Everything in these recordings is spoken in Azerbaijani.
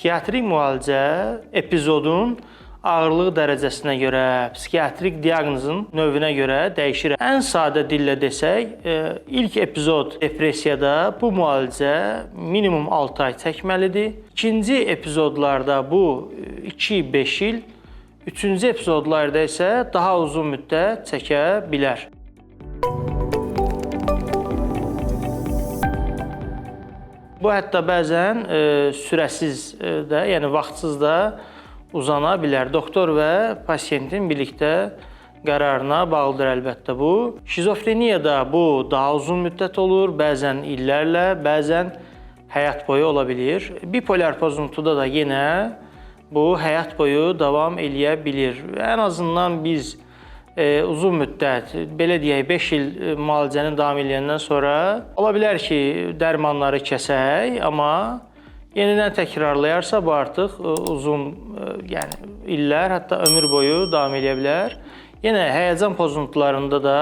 Psixiatrik müalicə epizodun ağırlığı dərəcəsinə görə, psixiatrik diaqnozun növünə görə dəyişir. Ən sadə dillə desək, ilk epizod depressiyada bu müalicə minimum 6 ay çəkməlidir. İkinci epizodlarda bu 2-5 il, üçüncü epizodlarda isə daha uzun müddət çəkə bilər. Bu hətta bəzən sürəsiz də, yəni vaxtsız da uzana bilər. Doktor və pasiyentin birlikdə qərarına bağlıdır əlbəttə bu. Şizofreniyada bu daha uzun müddət olur, bəzən illərlə, bəzən həyat boyu ola bilir. Bipolar pozuntuda da yenə bu həyat boyu davam eləyə bilir. Ən azından biz uzun müddət, belə deyək 5 il müalicənin davam eləyəndən sonra ola bilər ki, dərmanları kəsək, amma yenidən təkrarlayarsa bu artıq uzun, yəni illər, hətta ömür boyu davam eləyə bilər. Yenə həyəcan pozuntularında da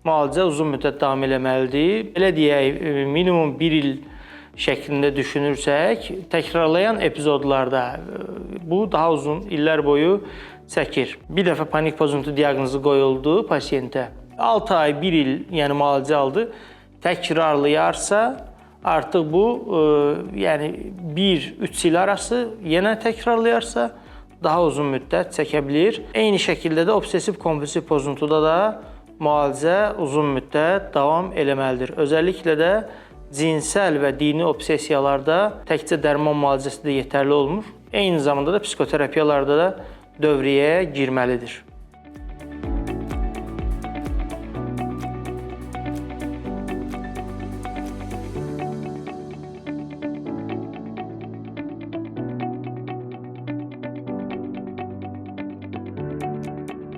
müalicə uzun müddət davam eləməlidir. Belə deyək, minimum 1 il şəklində düşünürsək, təkrarlayan epizodlarda bu daha uzun illər boyu çəkir. Bir dəfə panik pozuntu diaqnozu qoyuldu pasiyentə. 6 ay, 1 il, yəni müalicə aldı. Təkrarlayarsa, artıq bu, yəni 1-3 il arası yenə təkrarlayarsa, daha uzun müddət çəkə bilir. Eyni şəkildə də obsessiv-kompulsiv pozuntuda da müalicə uzun müddət davam eləməlidir. Özəlliklə də cinsəl və dini obsessiyalarda təkcə dərman müalicəsi də yetərli olmur. Eyni zamanda da psixoterapiyalarda da dövriyyəyə girməlidir.